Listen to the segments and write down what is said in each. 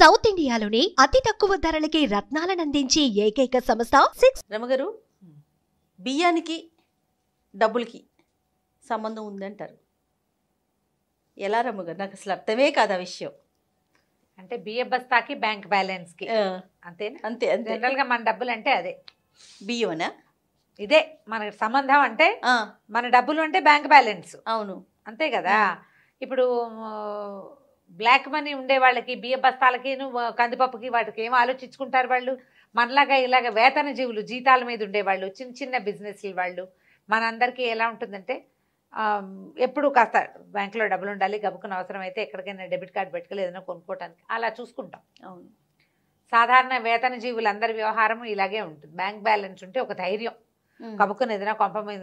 South ఇండియాలోని అతి తక్కువ ధరలకి రత్నాలనందించే ఏకైక సంస్థ రమగారు, బియ్యానికి డబ్బులకి సంబంధం ఉందంటారు. ఎలా రమగారు? నాకు అసలు అర్థమే కాదు ఆ విషయం. అంటే బియ్య బస్తాకి బ్యాంక్ బ్యాలెన్స్కి అంతేనా? అంతే అంతే. జనరల్గా మన డబ్బులు అంటే అదే బియ్యమనా? ఇదే మనకి సంబంధం. అంటే మన డబ్బులు అంటే బ్యాంక్ బ్యాలెన్స్. అవును, అంతే కదా. ఇప్పుడు బ్లాక్ మనీ ఉండే వాళ్ళకి బియ్య బస్తాలకి కందిపప్పుకి వాటికి ఏం ఆలోచించుకుంటారు వాళ్ళు? మనలాగా ఇలాగ వేతన జీవులు, జీతాల మీద ఉండేవాళ్ళు, చిన్న చిన్న బిజినెస్లు వాళ్ళు, మనందరికీ ఎలా ఉంటుందంటే ఎప్పుడు కాస్త బ్యాంకులో డబ్బులు ఉండాలి, గబుకున్న అవసరం అయితే ఎక్కడికైనా డెబిట్ కార్డు పెట్టుకోలేదు ఏదైనా కొనుక్కోవటానికి, అలా చూసుకుంటాం. అవును. సాధారణ వేతన జీవులందరి వ్యవహారం ఇలాగే ఉంటుంది. బ్యాంక్ బ్యాలెన్స్ ఉంటే ఒక ధైర్యం. కబుక్కుని ఏదైనా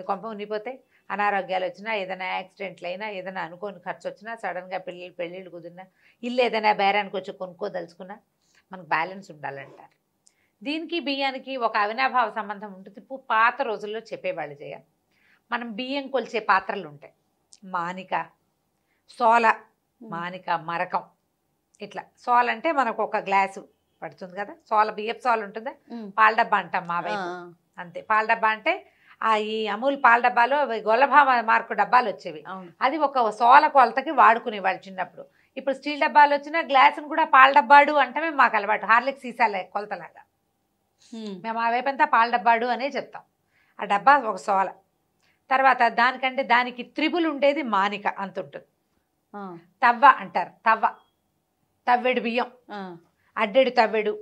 కొంప ఉనిపోతే, అనారోగ్యాలు వచ్చినా, ఏదైనా యాక్సిడెంట్లు అయినా, ఏదైనా అనుకోని ఖర్చు వచ్చినా, సడన్గా పెళ్ళిళ్ళు కుదిరినా, ఇల్లు ఏదైనా బేరానికి వచ్చి కొనుక్కోదలుచుకున్నా మనకు బ్యాలెన్స్ ఉండాలంటారు. దీనికి బియ్యానికి ఒక అవినాభావ సంబంధం ఉంటుంది. పాత రోజుల్లో చెప్పేవాళ్ళు చేయాలి. మనం బియ్యం కొలిచే పాత్రలు ఉంటాయి. మానిక, సోల, మానిక, మరకం, ఇట్లా. సోల అంటే మనకు ఒక గ్లాసు పడుతుంది కదా, సోల, బియ్యపు సోల ఉంటుందా, పాల డబ్బా అంటాం మా వైపు. అంతే, పాల డబ్బా అంటే ఈ అమూల్ పాల డబ్బాలో గొల్లభా మార్కు డబ్బాలు వచ్చేవి. అది ఒక సోల కొలతకి వాడుకునేవాళ్ళు చిన్నప్పుడు. ఇప్పుడు స్టీల్ డబ్బాలు వచ్చినా గ్లాసును కూడా పాల డబ్బాడు అంటమే మాకు అలవాటు. హార్లిక్ సీసాల కొలతలాగా మేము ఆ వైపు అంతా పాల డబ్బాడు అనే చెప్తాం. ఆ డబ్బా ఒక సోల. తర్వాత దానికంటే దానికి త్రిబుల్ ఉండేది మానిక, అంత ఉంటుంది. తవ్వ అంటారు, తవ్వెడు బియ్యం, అడ్డెడు తవ్వెడు,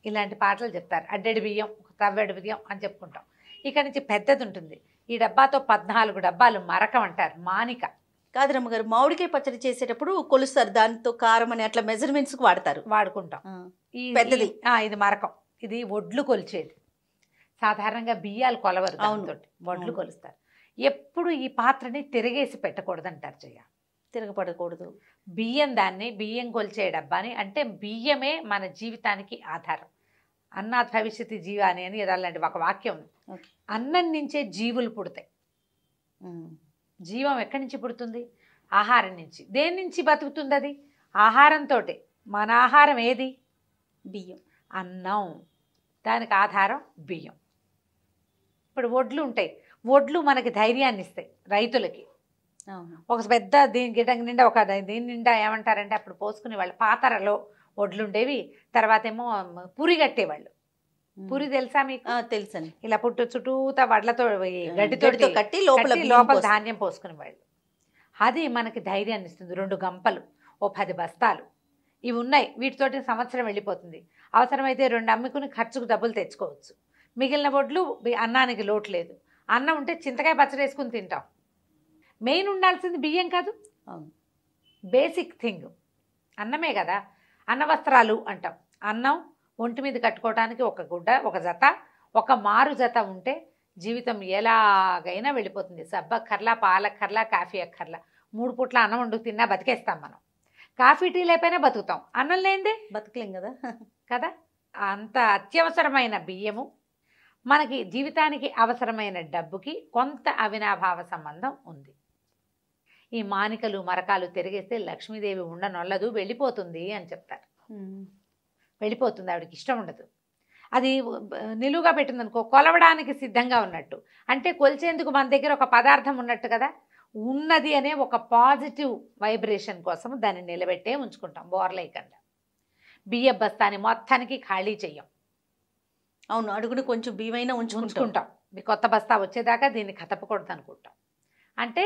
ఇలాంటి పాటలు చెప్తారు. అడ్డెడు బియ్యం, తవ్వెడు బియ్యం అని చెప్పుకుంటాం. ఇక్కడ నుంచి పెద్దది ఉంటుంది. ఈ డబ్బాతో 14 డబ్బాలు మరకం అంటారు, మానిక. కాదు రమ్మగారు, మామిడికాయ పచ్చడి చేసేటప్పుడు కొలుస్తారు, దాంతో కారం అని అట్లా మెజర్మెంట్స్కి వాడుకుంటాం. పెద్దది ఇది మరకం. ఇది ఒడ్లు కొలిచేది. సాధారణంగా బియ్యాలు కొలవరు, ఒడ్లు కొలుస్తారు. ఎప్పుడు ఈ పాత్రని తిరగేసి పెట్టకూడదంటారు. తిరగపడకూడదు. బియ్యం కొలిచే డబ్బాని, అంటే బియ్యమే మన జీవితానికి ఆధారం. అన్నాత్ భవిష్యత్తు జీవాని అని అలాంటి ఒక వాక్యం ఉంది. అన్నం నుంచే జీవులు పుడతాయి. జీవం ఎక్కడి నుంచి పుడుతుంది? ఆహారం నుంచి. దేని నుంచి బతుకుతుంది అది? ఆహారంతో. మన ఆహారం ఏది? బియ్యం, అన్నం. దానికి ఆధారం బియ్యం. ఇప్పుడు ఒడ్లు ఉంటాయి. ఒడ్లు మనకి ధైర్యాన్ని ఇస్తాయి రైతులకి. ఒక పెద్ద గిడ్డంగి నిండా దీని నిండా ఏమంటారంటే అప్పుడు పోసుకునే వాళ్ళు పాతరలో ఒడ్లు ఉండేవి. తర్వాత ఏమో పురి కట్టేవాళ్ళు. పురి తెలుసా మీకు? తెలుసని. ఇలా చుట్టూతా వడ్లతో గడ్డితో కట్టి లోపల ధాన్యం పోసుకునేవాళ్ళు. అది మనకి ధైర్యాన్ని ఇస్తుంది. 2 గంపలు, ఓ 10 బస్తాలు ఇవి ఉన్నాయి. వీటితోటి సంవత్సరం వెళ్ళిపోతుంది. అవసరమైతే 2 అమ్ముకుని ఖర్చుకు డబ్బులు తెచ్చుకోవచ్చు. మిగిలిన ఒడ్లు అన్నానికి లోటు లేదు. అన్నం ఉంటే చింతకాయ పచ్చడి వేసుకుని తింటాం. మెయిన్ ఉండాల్సింది బియ్యం కాదు, బేసిక్ థింగ్ అన్నమే కదా. అన్న వస్త్రాలు అంటాం. అన్నం ఒంటి మీద కట్టుకోవడానికి ఒక గుడ్డ, ఒక జత, ఒక మారు జత ఉంటే జీవితం ఎలాగైనా వెళ్ళిపోతుంది. సబ్బక్కర్లా, పాలక్కర్లా, కాఫీ అక్కర్లా. 3 పూట్ల అన్నం వండుకు తిన్నా బతికేస్తాం మనం. కాఫీ టీ లేకపోయినా బతుకుతాం. అన్నం లేనిదే బతకలేం కదా కదా. అంత అత్యవసరమైన బియ్యము మనకి జీవితానికి అవసరమైన డబ్బుకి కొంత అవినాభావ సంబంధం ఉంది. ఈ మానికలు, మరకాలు తిరిగేస్తే లక్ష్మీదేవి ఉండనొల్లదు, వెళ్ళిపోతుంది అని చెప్తారు. వెళ్ళిపోతుంది, ఆవిడకి ఇష్టం ఉండదు. అది నిలువుగా పెట్టిందనుకో, కొలవడానికి సిద్ధంగా ఉన్నట్టు. అంటే కొలిచేందుకు మన దగ్గర ఒక పదార్థం ఉన్నట్టు కదా. ఉన్నది అనే ఒక పాజిటివ్ వైబ్రేషన్ కోసం దాన్ని నిలబెట్టే ఉంచుకుంటాం. బోర్లేయకుండా బియ్య బస్తాని మొత్తానికి ఖాళీ చెయ్యం. అవును, అడుగుని కొంచెం బియ్యమైనా ఉంచుకుంటాం. మీ కొత్త బస్తా వచ్చేదాకా దీన్ని కదపకూడదు అనుకుంటాం. అంటే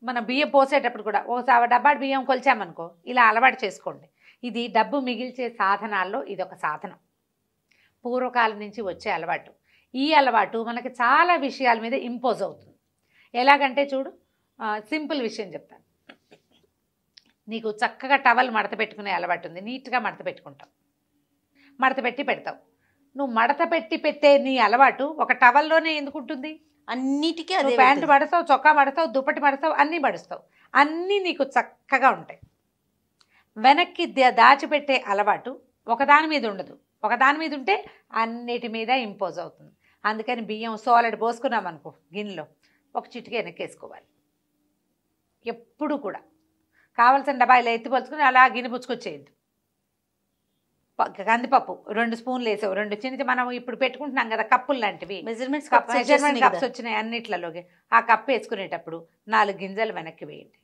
మన బియ్యం పోసేటప్పుడు కూడా ఒకసారి డబ్బాడు బియ్యం కొలిచామనుకో, ఇలా అలవాటు చేసుకోండి. ఇది డబ్బు మిగిల్చే సాధనాల్లో ఇదొక సాధనం. పూర్వకాలం నుంచి వచ్చే అలవాటు. ఈ అలవాటు మనకి చాలా విషయాల మీద ఇంపోజ్ అవుతుంది. ఎలాగంటే చూడు, సింపుల్ విషయం చెప్తాను. నీకు చక్కగా టవల్ మడత పెట్టుకునే అలవాటు ఉంది. నీట్గా మడత పెట్టుకుంటావు, మడత పెట్టి పెడతావు. నువ్వు మడత పెట్టి పెట్టే నీ అలవాటు ఒక టవల్లోనే ఎందుకు ఉంటుంది? అన్నిటికీ అదే. ప్యాంటు మడతావు, చొక్కా మడతావు, దుప్పటి మడతావు, అన్నీ మడుస్తావు. అన్నీ నీకు చక్కగా ఉంటాయి. వెనక్కి దాచిపెట్టే అలవాటు ఒకదాని మీద ఉండదు. ఒకదాని మీద ఉంటే అన్నిటి మీద ఇంపోజ్ అవుతుంది. అందుకని బియ్యం సోలెడ్ పోసుకున్నాం అనుకో గిన్నెలో, ఒక చిటిక వెనక్కేసుకోవాలి ఎప్పుడు కూడా. కావాల్సిన డబ్బా ఇలా ఎత్తిపోల్చుకుని అలా గిన్నె పుచ్చుకొచ్చేయద్దు. కందిపప్పు 2 స్పూన్లు వేసావు, 2 చిన్న మనం ఇప్పుడు పెట్టుకుంటున్నాం కదా కప్పులు లాంటివి, మెజర్మెంట్స్ మెజర్మెంట్ కప్స్ వచ్చినాయి అన్నిట్లలోకి. ఆ కప్పు వేసుకునేటప్పుడు 4 గింజలు వెనక్కి వేయండి.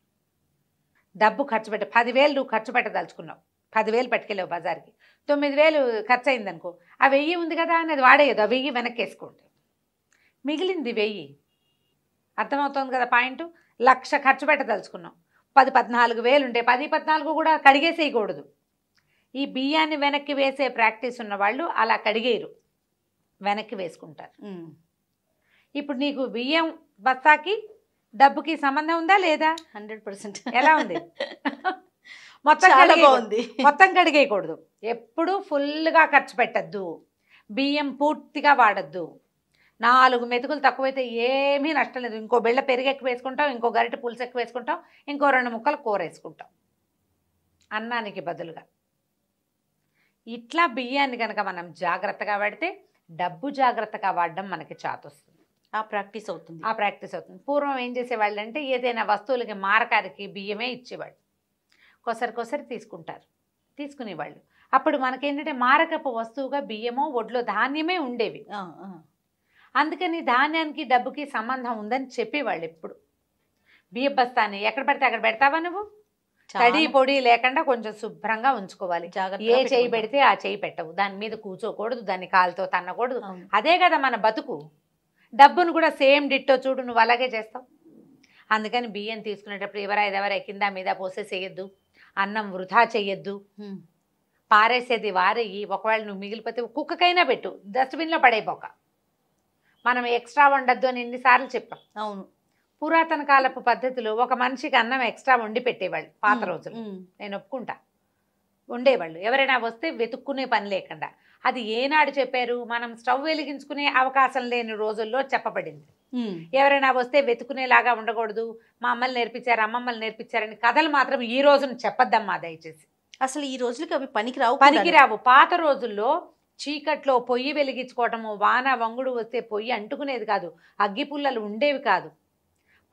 డబ్బు ఖర్చు 10,000 నువ్వు ఖర్చు పెట్టదలుచుకున్నావు, 10,000 పట్టుకెళ్ళావు బజార్కి, 9,000 ఖర్చు అయింది అనుకో, ఆ 1000 ఉంది కదా అనేది వాడేయదు, ఆ 1000 వెనక్కి వేసుకోండి, మిగిలింది 1000. అర్థమవుతుంది కదా పాయింట్. 1,00,000 ఖర్చు పెట్టదలుచుకున్నాం, 14,000 ఉంటే 14 కూడా కడిగేసేయకూడదు. ఈ బియ్యాన్ని వెనక్కి వేసే ప్రాక్టీస్ ఉన్న వాళ్ళు అలా కడిగేయరు, వెనక్కి వేసుకుంటారు. ఇప్పుడు నీకు బియ్యం బస్తాకి డబ్బుకి సంబంధం ఉందా లేదా? 100%. ఎలా ఉంది? మొత్తం కడిగేయకూడదు, ఎప్పుడు ఫుల్గా ఖర్చు పెట్టద్దు, బియ్యం పూర్తిగా వాడద్దు. 4 మెతుకులు తక్కువైతే ఏమీ నష్టం లేదు, ఇంకో బిళ్ళ పెరుగు ఎక్కువ వేసుకుంటాం, ఇంకో గరిటె పులుసు ఎక్కువ వేసుకుంటాం, ఇంకో 2 ముక్కలు కూర వేసుకుంటాం అన్నానికి బదులుగా. ఇట్లా బియ్యాన్ని కనుక మనం జాగ్రత్తగా వాడితే డబ్బు జాగ్రత్తగా వాడడం మనకి చాతొస్తుంది, ఆ ప్రాక్టీస్ అవుతుంది. పూర్వం ఏం చేసేవాళ్ళు అంటే ఏదైనా వస్తువులకి మారకారికి బియ్యమే ఇచ్చేవాళ్ళు, కొసరి తీసుకునేవాళ్ళు. అప్పుడు మనకేంటంటే మారకపు వస్తువుగా బియ్యమో ఒడ్లో ధాన్యమే ఉండేవి. అందుకని ధాన్యానికి డబ్బుకి సంబంధం ఉందని చెప్పేవాళ్ళు. ఎప్పుడు బియ్య బస్తాన్ని ఎక్కడ పడితే అక్కడ పెడతావా నువ్వు? తడి పొడి లేకుండా కొంచెం శుభ్రంగా ఉంచుకోవాలి. ఏ చేయి పెడితే ఆ చేయి పెట్టవు, దాని మీద కూర్చోకూడదు, దాన్ని కాలుతో తన్నకూడదు. అదే కదా మన బతుకు. డబ్బును కూడా సేమ్ డిట్టో చూడు, నువ్వు అలాగే చేస్తావు. అందుకని బియ్యం తీసుకునేటప్పుడు ఎవరెవరే కింద మీద పోసేసేయద్దు, అన్నం వృధా చెయ్యొద్దు, పారేసేది వారేయి. ఒకవేళ నువ్వు మిగిలిపోతే కుక్కకైనా పెట్టు, డస్ట్బిన్లో పడైపోక. మనం ఎక్స్ట్రా వండద్దు అని ఎన్నిసార్లు చెప్పాం. అవును, పురాతన కాలపు పద్ధతిలో ఒక మనిషికి అన్నం ఎక్స్ట్రా వండి పెట్టేవాళ్ళు పాత రోజులు, నేను ఒప్పుకుంటా, ఉండేవాళ్ళు. ఎవరైనా వస్తే వెతుక్కునే పని లేకుండా. అది ఏనాడు చెప్పారు? మనం స్టవ్ వెలిగించుకునే అవకాశం లేని రోజుల్లో చెప్పబడింది. ఎవరైనా వస్తే వెతుకునేలాగా ఉండకూడదు, మా అమ్మలు నేర్పించారు, అమ్మమ్మలు నేర్పించారని కథలు మాత్రం ఈ రోజున చెప్పద్దమ్మా దయచేసి. అసలు ఈ రోజులకి అవి పనికిరావు. పాత రోజుల్లో చీకట్లో పొయ్యి వెలిగించుకోవటము, వాన వంగుడు వస్తే పొయ్యి అంటుకునేది కాదు, అగ్గి పుల్లలు ఉండేవి కాదు.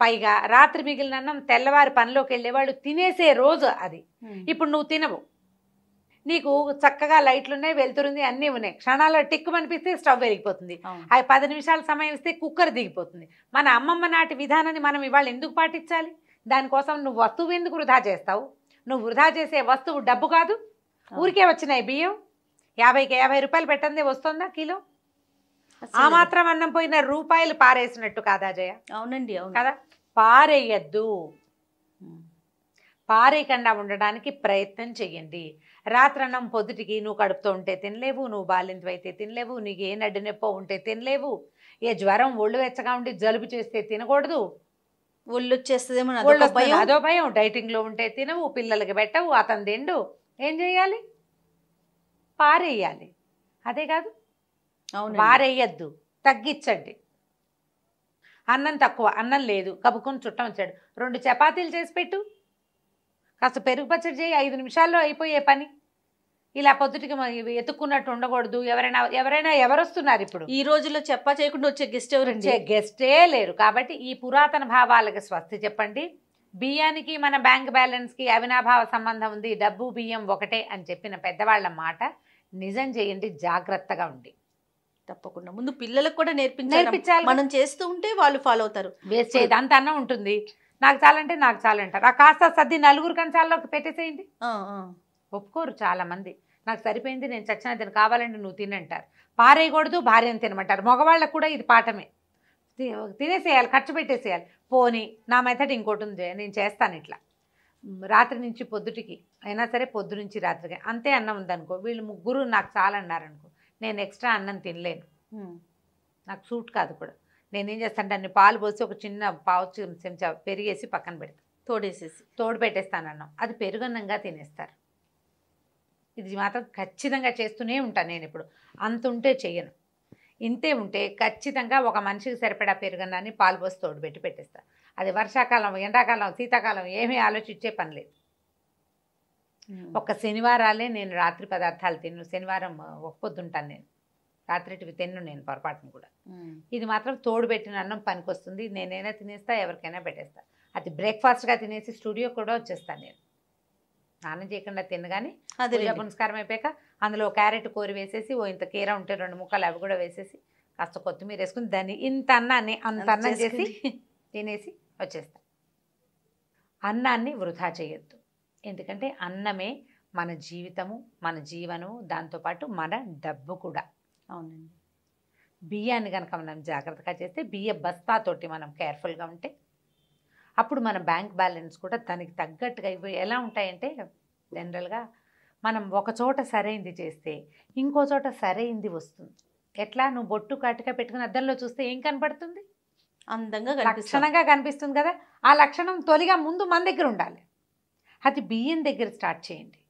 పైగా రాత్రి మిగిలిన అన్నం తెల్లవారి పనిలోకి వెళ్ళేవాళ్ళు తినేసే రోజు అది. ఇప్పుడు నువ్వు తినవు, నీకు చక్కగా లైట్లు ఉన్నాయి, వెళ్తురుంది, అన్నీ ఉన్నాయి, క్షణాల్లో టిక్కు అనిపిస్తే స్టవ్ వెలిగిపోతుంది, అవి 10 నిమిషాల సమయం ఇస్తే కుక్కర్ దిగిపోతుంది. మన అమ్మమ్మ నాటి విధానాన్ని మనం ఇవాళ ఎందుకు పాటించాలి? దానికోసం నువ్వు వస్తువు ఎందుకు వృధా చేస్తావు? నువ్వు వృధా చేసే వస్తువు డబ్బు కాదు, ఊరికే వచ్చినాయి బియ్యం. 50కి 50 రూపాయలు పెట్టందే వస్తుందా కిలో? ఆ మాత్రం అన్నం పోయిన రూపాయలు పారేసినట్టు కాదా జయ? అవునండి, అవును కదా. పారేయద్దు, పారేయకుండా ఉండడానికి ప్రయత్నం చెయ్యండి. రాత్రన్నం పొద్దుటికి నువ్వు కడుపుతో ఉంటే తినలేవు, నువ్వు బాలింత అయితే తినలేవు, నీకు ఏ నడ్డు నొప్పో ఉంటే తినలేవు, ఏ జ్వరం ఒళ్ళు వెచ్చగా ఉండి జలుబు చేస్తే తినకూడదు, ఒళ్ళు వచ్చేస్తుందేమో అదో భయం, డైటింగ్లో ఉంటే తినవు, పిల్లలకి పెట్టవు, అతను తిండు. ఏం చేయాలి? పారేయాలి. అదే కాదు, పారేయద్దు, తగ్గించండి. అన్నం తక్కువ, అన్నం లేదు, కబుకొని చుట్టం వచ్చాడు, 2 చపాతీలు చేసి పెట్టు, కాస్త పెరుగు పచ్చడి చేయి, 5 నిమిషాల్లో అయిపోయే పని. ఇలా పొద్దుటికి ఎత్తుక్కున్నట్టు ఉండకూడదు. ఎవరైనా ఎవరొస్తున్నారు ఇప్పుడు? ఈ రోజుల్లో చెప్పా చేయకుండా వచ్చే గెస్ట్ ఎవరండి? గెస్టే లేరు. కాబట్టి ఈ పురాతన భావాలకి స్వస్తి చెప్పండి. బియ్యానికి మన బ్యాంక్ బ్యాలెన్స్కి అవినాభావ సంబంధం ఉంది, డబ్బు బియ్యం ఒకటే అని చెప్పిన పెద్దవాళ్ళ మాట నిజం చేయండి, జాగ్రత్తగా ఉండి. తప్పకుండా ముందు పిల్లలకు కూడా నేర్పించాలి. మనం చేస్తూ ఉంటే వాళ్ళు ఫాలో అవుతారు. వేస్ట్ చేయదు, అంత అన్నం ఉంటుంది, నాకు చాలంటే నాకు చాలంటారు. ఆ కాస్త సర్ది 4 కంచాల్లోకి పెట్టేసేయండి. ఒప్పుకోరు చాలా మంది. నాకు సరిపోయింది, నేను చచ్చిన తిని, కావాలంటే నువ్వు తినంటారు. పారేయకూడదు, భార్యను తినమంటారు. మగవాళ్ళకు కూడా ఇది పాఠమే, తినేసేయాలి, ఖర్చు పెట్టేసేయాలి. పోనీ నా మెథడ్ ఇంకోటి ఉంది, నేను చేస్తాను ఇట్లా. రాత్రి నుంచి పొద్దుటికి అయినా సరే, పొద్దు నుంచి రాత్రికి అంతే అన్నం ఉందనుకో, వీళ్ళు 3 నాకు చాలన్నారనుకో, నేను ఎక్స్ట్రా అన్నం తినలేను, నాకు సూట్ కాదు కూడా. నేనేం చేస్తాను, దాన్ని పాలు పోసి ఒక చిన్న పావు చెంచా పెరిగేసి పక్కన పెడతాను, తోడు పెట్టేస్తాను అన్నం, అది పెరుగన్నంగా తినేస్తారు. ఇది మాత్రం ఖచ్చితంగా చేస్తూనే ఉంటాను నేను. ఇప్పుడు అంత ఉంటే చెయ్యను, ఇంతే ఉంటే ఖచ్చితంగా ఒక మనిషికి సరిపడా పెరుగన్నాన్ని పాలు పోసి తోడు పెట్టి పెట్టేస్తాను. అది వర్షాకాలం, ఎండాకాలం, శీతాకాలం ఏమీ ఆలోచించే పని లేదు. ఒక్క శనివారాలే నేను రాత్రి పదార్థాలు తిన్ను, శనివారం ఒక పొద్దుంటాను నేను, రాత్రిటివి తిన్ను నేను పొరపాటును కూడా. ఇది మాత్రం తోడు పెట్టిన అన్నం పనికొస్తుంది, నేనైనా తినేస్తా, ఎవరికైనా పెట్టేస్తా. అది బ్రేక్ఫాస్ట్గా తినేసి స్టూడియో కూడా వచ్చేస్తాను నేను, స్నానం చేయకుండా తినగానే పూజా పునస్కారం అయిపోయాక అందులో క్యారెట్ కూర వేసేసి ఓ ఇంత కీర ఉంటే 2 ముక్కలు అవి కూడా వేసేసి కాస్త కొత్తిమీర వేసుకుని దాన్ని ఇంత అన్నాన్ని అంత అన్నం చేసి తినేసి వచ్చేస్తాం. అన్నాన్ని వృధా చేయొద్దు. ఎందుకంటే అన్నమే మన జీవితము, మన జీవనము, దాంతోపాటు మన డబ్బు కూడా. అవునండి. బియ్యాన్ని కనుక మనం జాగ్రత్తగా చేస్తే, బియ్య బస్తాతోటి మనం కేర్ఫుల్గా ఉంటే అప్పుడు మన బ్యాంక్ బ్యాలెన్స్ కూడా దానికి తగ్గట్టుగా ఇవి ఎలా ఉంటాయంటే, జనరల్గా మనం ఒక చోట సరైంది చేస్తే ఇంకో చోట సరైంది వస్తుంది. ఎట్లా, నువ్వు బొట్టు కాటుగా పెట్టుకుని అద్దంలో చూస్తే ఏం కనపడుతుంది? అందంగా లక్షణంగా కనిపిస్తుంది కదా. ఆ లక్షణం తొలిగా ముందు మన దగ్గర ఉండాలి. అది బియ్యం దగ్గర స్టార్ట్ చేయండి,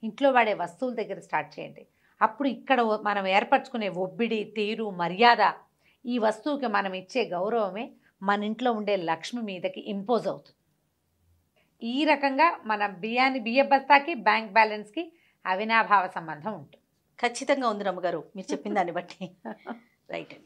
ఇంట్లో వాడే వస్తువుల దగ్గర స్టార్ట్ చేయండి. అప్పుడు ఇక్కడ మనం ఏర్పరచుకునే ఒబ్బిడి, తీరు, మర్యాద, ఈ వస్తువుకి మనం ఇచ్చే గౌరవమే మన ఇంట్లో ఉండే లక్ష్మి మీదకి ఇంపోజ్ అవుతుంది. ఈ రకంగా మన బియ్య బస్తాకి బ్యాంక్ బ్యాలెన్స్కి అవినాభావ సంబంధం ఉంటుంది. ఖచ్చితంగా ఉంది రమ్మగారు మీరు చెప్పిన దాన్ని బట్టి. రైట్ అండి.